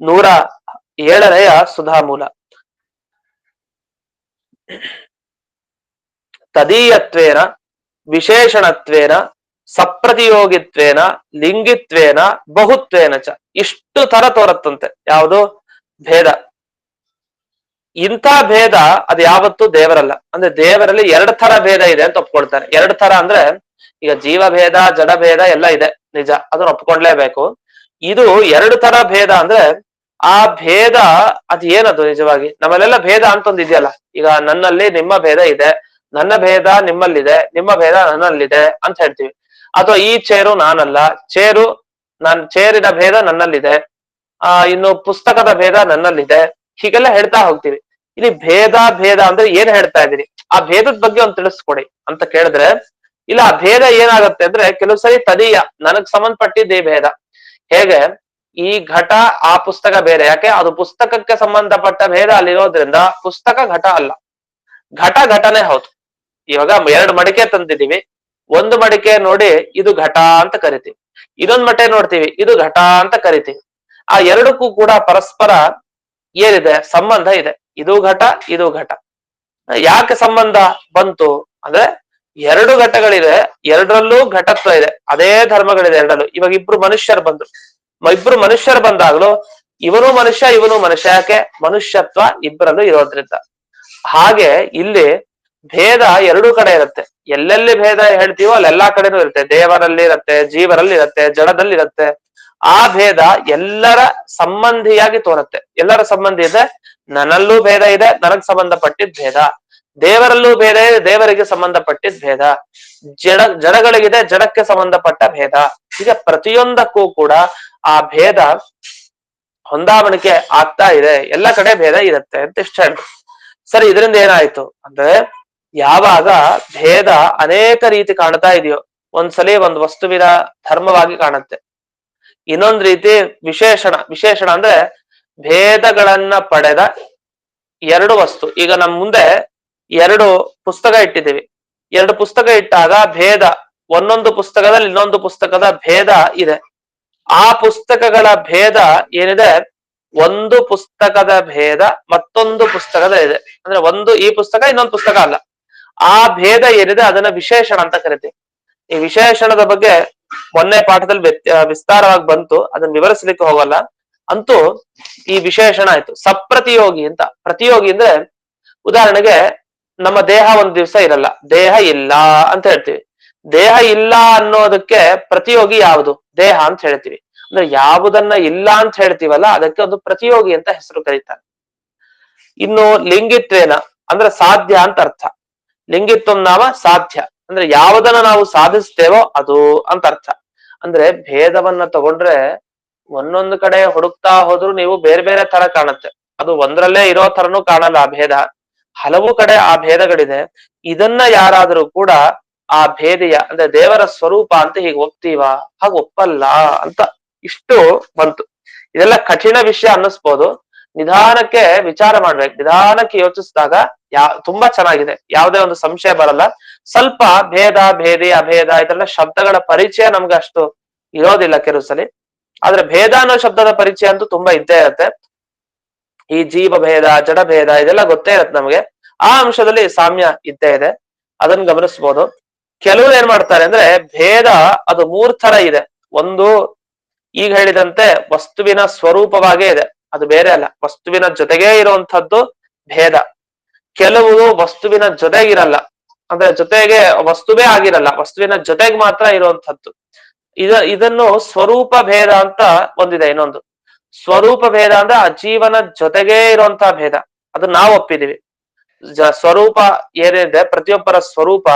Speaker 2: 107ನೆಯ ಸುಧಾಮೂಲ. ತದೀಯತ್ವೇನ ವಿಶೇಷಣತ್ವೇನ ಸಪ್ರತಿಯೋಗಿತ್ವೇನ ಲಿಂಗಿತ್ವೇನ ಬಹುತ್ವೇನ ಚ. ಇಷ್ಟು ತರ ತೋರತ್ತಂತೆ ಯಾವುದು ಭೇದ. ಇಂಥ ಭೇದ ಅದು ಯಾವತ್ತೂ ದೇವರಲ್ಲ. ಅಂದ್ರೆ ದೇವರಲ್ಲಿ ಎರಡು ತರ ಭೇದ ಇದೆ ಅಂತ ಒಪ್ಕೊಳ್ತಾರೆ. ಎರಡು ತರ ಅಂದ್ರೆ ಈಗ ಜೀವ ಭೇದ, ಜಡ ಭೇದ ಎಲ್ಲ ಇದೆ, ನಿಜ, ಅದನ್ನ ಒಪ್ಕೊಂಡ್ಲೇಬೇಕು. ಇದು ಎರಡು ತರ ಭೇದ ಅಂದ್ರೆ ಆ ಭೇದ ಅದ್ ಏನದು ನಿಜವಾಗಿ ನಮ್ಮಲ್ಲೆಲ್ಲ ಭೇದ ಅಂತ ಒಂದ್ ಇದೆಯಲ್ಲ. ಈಗ ನನ್ನಲ್ಲಿ ನಿಮ್ಮ ಭೇದ ಇದೆ, ನನ್ನ ಭೇದ ನಿಮ್ಮಲ್ಲಿದೆ, ನಿಮ್ಮ ಭೇದ ನನ್ನಲ್ಲಿದೆ ಅಂತ ಹೇಳ್ತೀವಿ. ಅಥವಾ ಈ ಚೇರು ನಾನಲ್ಲ, ಚೇರಿನ ಭೇದ ನನ್ನಲ್ಲಿದೆ, ಇನ್ನು ಪುಸ್ತಕದ ಭೇದ ನನ್ನಲ್ಲಿದೆ, ಹೀಗೆಲ್ಲ ಹೇಳ್ತಾ ಹೋಗ್ತೀವಿ. ಇಲ್ಲಿ ಭೇದ ಅಂದ್ರೆ ಏನ್ ಹೇಳ್ತಾ ಇದೀರಿ, ಆ ಭೇದದ ಬಗ್ಗೆ ಒಂದು ತಿಳಿಸ್ಕೊಡಿ ಅಂತ ಕೇಳಿದ್ರೆ, ಇಲ್ಲ ಆ ಭೇದ ಏನಾಗುತ್ತೆ ಅಂದ್ರೆ ಕೆಲವು ಸರಿ ತದೀಯ, ನನಗ್ ಸಂಬಂಧಪಟ್ಟಿದ್ದೇ ಭೇದ. ಹೇಗೆ ಈ ಘಟ ಆ ಪುಸ್ತಕ ಬೇರೆ, ಯಾಕೆ ಅದು ಪುಸ್ತಕಕ್ಕೆ ಸಂಬಂಧಪಟ್ಟ ಭೇದ ಅಲ್ಲಿರೋದ್ರಿಂದ ಪುಸ್ತಕ ಘಟ ಅಲ್ಲ, ಘಟ ಘಟನೆ ಹೌದು. ಇವಾಗ 2 ಮಡಿಕೆ ತಂದಿದೀವಿ, ಒಂದು ಮಡಿಕೆ ನೋಡಿ ಇದು ಘಟ ಅಂತ ಕರಿತೀವಿ, ಇದೊಂದ್ ಮಟೆ ನೋಡ್ತೀವಿ ಇದು ಘಟ ಅಂತ ಕರಿತೀವಿ. ಆ ಎರಡಕ್ಕೂ ಕೂಡ ಪರಸ್ಪರ ಏನಿದೆ, ಸಂಬಂಧ ಇದೆ. ಇದು ಘಟ, ಇದು ಘಟ. ಯಾಕೆ ಸಂಬಂಧ ಬಂತು ಅಂದ್ರೆ ಎರಡು ಘಟಗಳಿದೆ, ಎರಡರಲ್ಲೂ ಘಟತ್ವ ಇದೆ, ಅದೇ ಧರ್ಮಗಳಿದೆ ಎರಡರಲ್ಲೂ. ಇವಾಗ ಇಬ್ರು ಮನುಷ್ಯರು ಬಂದಾಗ್ಲೂ ಇವನು ಮನುಷ್ಯ, ಯಾಕೆ ಮನುಷ್ಯತ್ವ ಇಬ್ಬರಲ್ಲೂ ಇರೋದ್ರಿಂದ. ಹಾಗೆ ಇಲ್ಲಿ ಭೇದ ಎರಡೂ ಕಡೆ ಇರುತ್ತೆ. ಎಲ್ಲೆಲ್ಲಿ ಭೇದ ಹೇಳ್ತೀವೋ ಅಲ್ಲೆಲ್ಲಾ ಕಡೆನೂ ಇರುತ್ತೆ. ದೇವರಲ್ಲಿ ಇರುತ್ತೆ, ಜೀವರಲ್ಲಿ ಇರುತ್ತೆ, ಜಡದಲ್ಲಿ ಇರುತ್ತೆ. ಆ ಭೇದ ಎಲ್ಲರ ಸಂಬಂಧಿಯಾಗಿ ತೋರುತ್ತೆ. ಎಲ್ಲರ ಸಂಬಂಧಿ ಇದೆ, ನನ್ನಲ್ಲೂ ಭೇದ ಇದೆ, ನನಗ್ ಸಂಬಂಧಪಟ್ಟಿದ್ ಭೇದ. ದೇವರಲ್ಲೂ ಭೇದ ಇದೆ, ದೇವರಿಗೆ ಸಂಬಂಧಪಟ್ಟಿದ್ ಭೇದ. ಜಡಗಳಿಗಿದೆ, ಜಡಕ್ಕೆ ಸಂಬಂಧಪಟ್ಟ ಭೇದ. ಈಗ ಪ್ರತಿಯೊಂದಕ್ಕೂ ಕೂಡ ಆ ಭೇದ ಹೊಂದಾವಣಿಕೆ ಆಗ್ತಾ ಇದೆ, ಎಲ್ಲ ಕಡೆ ಭೇದ ಇರುತ್ತೆ ಅಂತ ಇಷ್ಟ ಹೇಳ್ತಾರೆ. ಸರಿ, ಇದರಿಂದ ಏನಾಯ್ತು ಅಂದ್ರೆ ಯಾವಾಗ ಭೇದ ಅನೇಕ ರೀತಿ ಕಾಣ್ತಾ ಇದೆಯೋ, ಒಂದ್ಸಲಿ ಒಂದು ವಸ್ತುವಿನ ಧರ್ಮವಾಗಿ ಕಾಣುತ್ತೆ, ಇನ್ನೊಂದ್ ರೀತಿ ವಿಶೇಷಣ ಅಂದ್ರೆ ಭೇದಗಳನ್ನ ಪಡೆದ ಎರಡು ವಸ್ತು. ಈಗ ನಮ್ ಮುಂದೆ 2 ಪುಸ್ತಕ ಇಟ್ಟಿದ್ದೀವಿ, 2 ಪುಸ್ತಕ ಇಟ್ಟಾಗ ಭೇದ, ಒಂದೊಂದು ಪುಸ್ತಕದಲ್ಲಿ ಇನ್ನೊಂದು ಪುಸ್ತಕದ ಭೇದ ಇದೆ. ಆ ಪುಸ್ತಕಗಳ ಭೇದ ಏನಿದೆ, ಒಂದು ಪುಸ್ತಕದ ಭೇದ ಮತ್ತೊಂದು ಪುಸ್ತಕದ ಇದೆ. ಅಂದ್ರೆ ಒಂದು ಈ ಪುಸ್ತಕ ಇನ್ನೊಂದು ಪುಸ್ತಕ ಅಲ್ಲ. ಆ ಭೇದ ಏನಿದೆ ಅದನ್ನ ವಿಶೇಷಣ ಅಂತ ಕರಿತೀವಿ. ಈ ವಿಶೇಷಣದ ಬಗ್ಗೆ ಮೊನ್ನೆ ಪಾಠದಲ್ಲಿ ವಿಸ್ತಾರವಾಗಿ ಬಂತು, ಅದನ್ನ ವಿವರಿಸಲಿಕ್ಕೆ ಹೋಗಲ್ಲ. ಅಂತೂ ಈ ವಿಶೇಷಣ ಆಯ್ತು. ಸಪ್ರತಿಯೋಗಿ ಅಂತ. ಪ್ರತಿಯೋಗಿ ಅಂದ್ರೆ ಉದಾಹರಣೆಗೆ ನಮ್ಮ ದೇಹ ಒಂದ್ ದಿವಸ ಇರಲ್ಲ, ದೇಹ ಇಲ್ಲ ಅಂತ ಹೇಳ್ತೀವಿ. ದೇಹ ಇಲ್ಲ ಅನ್ನೋದಕ್ಕೆ ಪ್ರತಿಯೋಗಿ ಯಾವುದು, ದೇಹ ಅಂತ ಹೇಳ್ತೀವಿ. ಅಂದ್ರೆ ಯಾವುದನ್ನ ಇಲ್ಲ ಅಂತ ಹೇಳ್ತೀವಲ್ಲ ಅದಕ್ಕೆ ಒಂದು ಪ್ರತಿಯೋಗಿ ಅಂತ ಹೆಸರು ಕರೀತಾರೆ. ಇನ್ನು ಲಿಂಗಿತ್ವೇನ ಅಂದ್ರೆ ಸಾಧ್ಯ ಅಂತ ಅರ್ಥ. ಲಿಂಗಿತ್ವಂ ನಾಮ ಸಾಧ್ಯ ಅಂದ್ರೆ ಯಾವುದನ್ನ ನಾವು ಸಾಧಿಸ್ತೇವೋ ಅದು ಅಂತ ಅರ್ಥ. ಅಂದ್ರೆ ಭೇದವನ್ನ ತಗೊಂಡ್ರೆ ಒಂದೊಂದು ಕಡೆ ಹುಡುಕ್ತಾ ಹೋದ್ರು ನೀವು ಬೇರೆ ಬೇರೆ ತರ ಕಾಣುತ್ತೆ. ಅದು ಒಂದ್ರಲ್ಲೇ ಇರೋ ತರನು ಕಾಣಲ್ಲ ಆ ಭೇದ, ಹಲವು ಕಡೆ ಆ ಭೇದಗಳಿದೆ. ಇದನ್ನ ಯಾರಾದ್ರೂ ಕೂಡ ಆ ಭೇದಿಯ ಅಂದ್ರೆ ದೇವರ ಸ್ವರೂಪ ಅಂತ ಹೀಗೆ ಒಪ್ತೀವ, ಹಾಗೆ ಒಪ್ಪಲ್ಲ ಅಂತ ಇಷ್ಟು ಬಂತು. ಇದೆಲ್ಲ ಕಠಿಣ ವಿಷಯ ಅನ್ನಿಸ್ಬೋದು, ನಿಧಾನಕ್ಕೆ ವಿಚಾರ ಮಾಡ್ಬೇಕು, ನಿಧಾನಕ್ಕೆ ಯೋಚಿಸಿದಾಗ ತುಂಬಾ ಚೆನ್ನಾಗಿದೆ, ಯಾವುದೇ ಒಂದು ಸಂಶಯ ಬರಲ್ಲ. ಸ್ವಲ್ಪ ಭೇದ, ಭೇದಿ, ಅಭೇದ ಇದೆಲ್ಲ ಶಬ್ದಗಳ ಪರಿಚಯ ನಮ್ಗೆ ಅಷ್ಟು ಇರೋದಿಲ್ಲ ಕೆಲವು ಸಲಿ. ಆದ್ರೆ ಭೇದ ಅನ್ನೋ ಶಬ್ದದ ಪರಿಚಯ ಅಂತೂ ತುಂಬಾ ಇದ್ದೇ ಇರುತ್ತೆ. ಈ ಜೀವ ಭೇದ, ಜಡ ಭೇದ ಇದೆಲ್ಲ ಗೊತ್ತೇ ಇರುತ್ತೆ ನಮ್ಗೆ. ಆ ಅಂಶದಲ್ಲಿ ಸಾಮ್ಯ ಇದ್ದೇ ಇದೆ, ಅದನ್ನ ಗಮನಿಸ್ಬೋದು. ಕೆಲವರು ಏನ್ ಮಾಡ್ತಾರೆ ಅಂದ್ರೆ ಭೇದ ಅದು 3 ತರ ಇದೆ. ಒಂದು ಈಗ ಹೇಳಿದಂತೆ ವಸ್ತುವಿನ ಸ್ವರೂಪವಾಗೇ ಇದೆ, ಅದು ಬೇರೆ ಅಲ್ಲ, ವಸ್ತುವಿನ ಜೊತೆಗೇ ಇರುವಂತಹದ್ದು ಭೇದ. ಕೆಲವು ವಸ್ತುವಿನ ಜೊತೆಗಿರಲ್ಲ, ಅಂದ್ರೆ ಜೊತೆಗೆ ವಸ್ತುವೇ ಆಗಿರಲ್ಲ, ವಸ್ತುವಿನ ಜೊತೆಗೆ ಮಾತ್ರ ಇರುವಂತಹದ್ದು. ಇದನ್ನು ಸ್ವರೂಪ ಭೇದ ಅಂತ ಒಂದಿದೆ. ಇನ್ನೊಂದು ಸ್ವರೂಪ ಭೇದ ಅಂದ್ರೆ ಅಜೀವನ ಜೊತೆಗೇ ಇರುವಂತಹ ಭೇದ, ಅದನ್ನ ನಾವು ಒಪ್ಪಿದೀವಿ. ಸ್ವರೂಪ ಏನಿದೆ ಪ್ರತಿಯೊಬ್ಬರ ಸ್ವರೂಪ,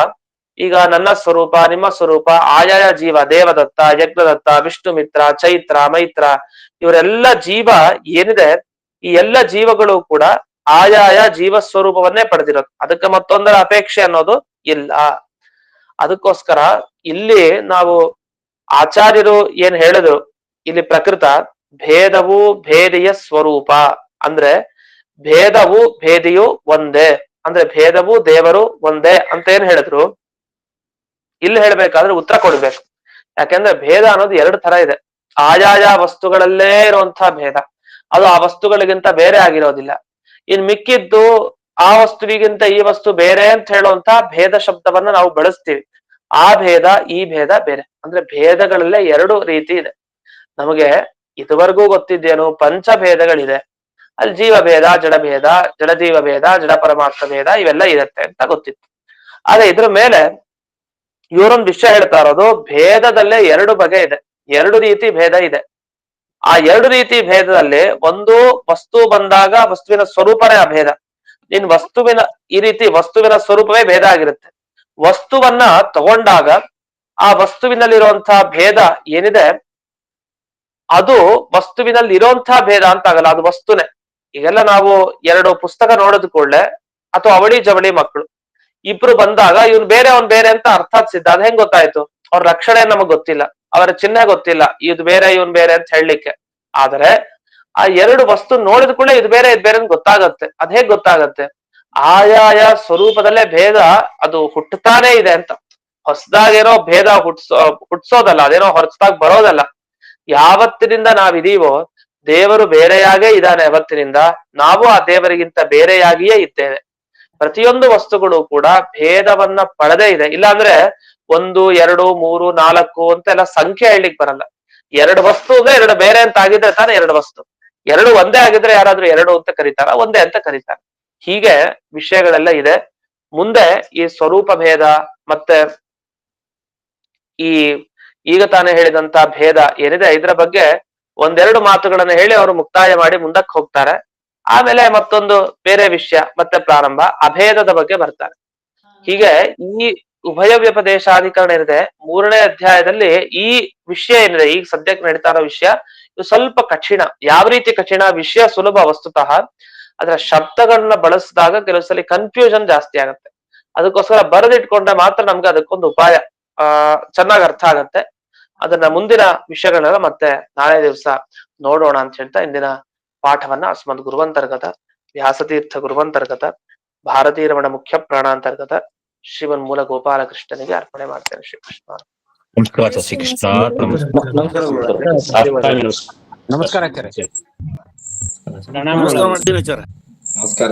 Speaker 2: ಈಗ ನನ್ನ ಸ್ವರೂಪ, ನಿಮ್ಮ ಸ್ವರೂಪ, ಆಯಾಯ ಜೀವ, ದೇವದತ್ತ, ಯಜ್ಞದತ್ತ, ವಿಷ್ಣು ಮಿತ್ರ, ಚೈತ್ರ, ಮೈತ್ರ, ಇವರೆಲ್ಲ ಜೀವ ಏನಿದೆ, ಈ ಎಲ್ಲ ಜೀವಗಳು ಕೂಡ ಆಯಾಯ ಜೀವ ಸ್ವರೂಪವನ್ನೇ ಪಡೆದಿರೋದು, ಅದಕ್ಕೆ ಮತ್ತೊಂದರ ಅಪೇಕ್ಷೆ ಅನ್ನೋದು ಇಲ್ಲ. ಅದಕ್ಕೋಸ್ಕರ ಇಲ್ಲಿ ನಾವು ಆಚಾರ್ಯರು ಏನ್ ಹೇಳಿದ್ರು, ಇಲ್ಲಿ ಪ್ರಕೃತ ಭೇದವು ಭೇದಿಯ ಸ್ವರೂಪ ಅಂದ್ರೆ ಭೇದವು ಭೇದಿಯು ಒಂದೇ, ಅಂದ್ರೆ ಭೇದವು ದೇವರು ಒಂದೇ ಅಂತ ಏನ್ ಹೇಳಿದ್ರು, ಇಲ್ಲಿ ಹೇಳ್ಬೇಕಾದ್ರೆ ಉತ್ತರ ಕೊಡ್ಬೇಕು. ಯಾಕೆಂದ್ರೆ ಭೇದ ಅನ್ನೋದು ಎರಡು ತರ ಇದೆ. ಆಯಾಯ ವಸ್ತುಗಳಲ್ಲೇ ಇರುವಂತಹ ಭೇದ, ಅದು ಆ ವಸ್ತುಗಳಿಗಿಂತ ಬೇರೆ ಆಗಿರೋದಿಲ್ಲ. ಇನ್ ಮಿಕ್ಕಿದ್ದು ಆ ವಸ್ತುವಿಗಿಂತ ಈ ವಸ್ತು ಬೇರೆ ಅಂತ ಹೇಳುವಂತ ಭೇದ ಶಬ್ದವನ್ನ ನಾವು ಬಳಸ್ತೀವಿ. ಆ ಭೇದ ಈ ಭೇದ ಬೇರೆ. ಅಂದ್ರೆ ಭೇದಗಳಲ್ಲೇ ಎರಡು ರೀತಿ ಇದೆ. ನಮಗೆ ಇದುವರೆಗೂ ಗೊತ್ತಿದ್ದೇನು, ಪಂಚಭೇದಗಳಿದೆ. ಅಲ್ಲಿ ಜೀವ ಭೇದ, ಜಡ ಭೇದ, ಜಡಜೀವ ಭೇದ, ಜಡ ಪರಮಾತ್ಮ ಭೇದ ಇವೆಲ್ಲ ಇರುತ್ತೆ ಅಂತ ಗೊತ್ತಿತ್ತು. ಆದ್ರೆ ಇದ್ರ ಮೇಲೆ ಇವರೊಂದು ವಿಷಯ ಹೇಳ್ತಾ ಇರೋದು, ಭೇದದಲ್ಲೇ ಎರಡು ಬಗೆ ಇದೆ, ಎರಡು ರೀತಿ ಭೇದ ಇದೆ. ಆ ಎರಡು ರೀತಿ ಭೇದದಲ್ಲಿ ಒಂದು ವಸ್ತು ಬಂದಾಗ ವಸ್ತುವಿನ ಸ್ವರೂಪನೇ ಆ ಭೇದ. ಇನ್ ವಸ್ತುವಿನ ಈ ರೀತಿ ವಸ್ತುವಿನ ಸ್ವರೂಪವೇ ಭೇದ ಆಗಿರುತ್ತೆ. ವಸ್ತುವನ್ನ ತಗೊಂಡಾಗ ಆ ವಸ್ತುವಿನಲ್ಲಿರುವಂತಹ ಭೇದ ಏನಿದೆ ಅದು ವಸ್ತುವಿನಲ್ಲಿ ಇರುವಂತಹ ಭೇದ ಅಂತ ಆಗಲ್ಲ, ಅದು ವಸ್ತುನೇ. ಈಗೆಲ್ಲ ನಾವು ಎರಡು ಪುಸ್ತಕ ನೋಡಿದ ಕೂಡಲೇ ಅಥವಾ ಅವಳಿ ಜವಳಿ ಮಕ್ಕಳು ಇಬ್ರು ಬಂದಾಗ ಇವ್ನು ಬೇರೆ ಅವ್ನ್ ಬೇರೆ ಅಂತ ಅರ್ಥಾತ್ಸಿದ್ದ, ಅದ್ ಹೆಂಗ್ ಗೊತ್ತಾಯ್ತು? ಅವ್ರ ಲಕ್ಷಣ ನಮಗ್ ಗೊತ್ತಿಲ್ಲ, ಅವರ ಚಿಹ್ನೆ ಗೊತ್ತಿಲ್ಲ, ಇದು ಬೇರೆ ಇವನ್ ಬೇರೆ ಅಂತ ಹೇಳಲಿಕ್ಕೆ. ಆದ್ರೆ ಆ ಎರಡು ವಸ್ತು ನೋಡಿದ ಕೂಡಲೇ ಇದು ಬೇರೆ ಇದು ಬೇರೆ ಅಂತ ಗೊತ್ತಾಗತ್ತೆ. ಅದ್ ಹೇಗ್ ಗೊತ್ತಾಗತ್ತೆ? ಆಯಾಯ ಸ್ವರೂಪದಲ್ಲೇ ಭೇದ ಅದು ಹುಟ್ಟುತ್ತಾನೆ ಇದೆ ಅಂತ. ಹೊಸದಾಗೇನೋ ಭೇದ ಹುಟ್ಸೋದಲ್ಲ, ಅದೇನೋ ಹೊಸದಾಗಿ ಬರೋದಲ್ಲ. ಯಾವತ್ತಿನಿಂದ ನಾವಿದೀವೋ ದೇವರು ಬೇರೆಯಾಗೇ ಇದ್ದಾನೆ. ಯಾವತ್ತಿನಿಂದ ನಾವು ಆ ದೇವರಿಗಿಂತ ಬೇರೆಯಾಗಿಯೇ ಇದ್ದೇವೆ. ಪ್ರತಿಯೊಂದು ವಸ್ತುಗಳು ಕೂಡ ಭೇದವನ್ನ ಪಡೆದೇ ಇದೆ. ಇಲ್ಲಾಂದ್ರೆ 1, 2, 3, 4 ಅಂತೆಲ್ಲ ಸಂಖ್ಯೆ ಹೇಳಲಿಕ್ಕೆ ಬರಲ್ಲ. ಎರಡು ವಸ್ತು ಅಂದ್ರೆ ಎರಡು ಬೇರೆ ಅಂತ ಆಗಿದ್ರೆ ತಾನೇ ಎರಡು ವಸ್ತು. ಎರಡು ಒಂದೇ ಆಗಿದ್ರೆ ಯಾರಾದ್ರೂ ಎರಡು ಅಂತ ಕರೀತಾರ, ಒಂದೇ ಅಂತ ಕರೀತಾರೆ. ಹೀಗೆ ವಿಷಯಗಳೆಲ್ಲ ಇದೆ. ಮುಂದೆ ಈ ಸ್ವರೂಪ ಭೇದ ಮತ್ತೆ ಈ ಈಗ ತಾನೇ ಹೇಳಿದಂತ ಭೇದ ಏನಿದೆ ಇದರ ಬಗ್ಗೆ ಒಂದೆರಡು ಮಾತುಗಳನ್ನು ಹೇಳಿ ಅವರು ಮುಕ್ತಾಯ ಮಾಡಿ ಮುಂದಕ್ಕೆ ಹೋಗ್ತಾರೆ. ಆಮೇಲೆ ಮತ್ತೊಂದು ಬೇರೆ ವಿಷಯ ಮತ್ತೆ ಪ್ರಾರಂಭ, ಅಭೇದದ ಬಗ್ಗೆ ಬರ್ತಾರೆ. ಹೀಗೆ ಈ ಉಭಯ ವ್ಯಪದೇಶಾಧಿಕರಣ ಏನಿದೆ 3ನೇ ಅಧ್ಯಾಯದಲ್ಲಿ ಈ ವಿಷಯ ಏನಿದೆ, ಈಗ ಸದ್ಯಕ್ಕೆ ನಡೀತಾ ಇರೋ ವಿಷಯ ಇದು ಸ್ವಲ್ಪ ಕಠಿಣ. ಯಾವ ರೀತಿ ಕಠಿಣ? ವಿಷಯ ಸುಲಭ ವಸ್ತುತಃ, ಅದರ ಶಬ್ದಗಳನ್ನ ಬಳಸಿದಾಗ ಕೆಲವು ಸಲ ಕನ್ಫ್ಯೂಷನ್ ಜಾಸ್ತಿ ಆಗತ್ತೆ. ಅದಕ್ಕೋಸ್ಕರ ಬರೆದಿಟ್ಕೊಂಡ್ರೆ ಮಾತ್ರ ನಮ್ಗೆ ಅದಕ್ಕೊಂದು ಉಪಾಯ ಚೆನ್ನಾಗಿ ಅರ್ಥ ಆಗತ್ತೆ. ಅದನ್ನ ಮುಂದಿನ ವಿಷಯಗಳನ್ನ ಮತ್ತೆ ನಾಳೆ ದಿವಸ ನೋಡೋಣ ಅಂತ ಹೇಳ್ತಾ ಇಂದಿನ ಪಾಠವನ್ನ ಅಸ್ಮದ್ ಗುರುವಂತರ್ಗತ ವ್ಯಾಸತೀರ್ಥ ಗುರುವಂತರ್ಗತ ಭಾರತೀಯ ರಮಣ ಮುಖ್ಯ ಪ್ರಾಣಾಂತರ್ಗತ ಶ್ರೀಮನ್ ಮೂಲ ಗೋಪಾಲಕೃಷ್ಣನಿಗೆ ಅರ್ಪಣೆ ಮಾಡ್ತೇನೆ. ಶ್ರೀಕೃಷ್ಣ
Speaker 1: ನಮಸ್ಕಾರ ಶ್ರೀಕೃಷ್ಣ.
Speaker 3: ನಮಸ್ಕಾರ.
Speaker 4: ನಮಸ್ಕಾರ.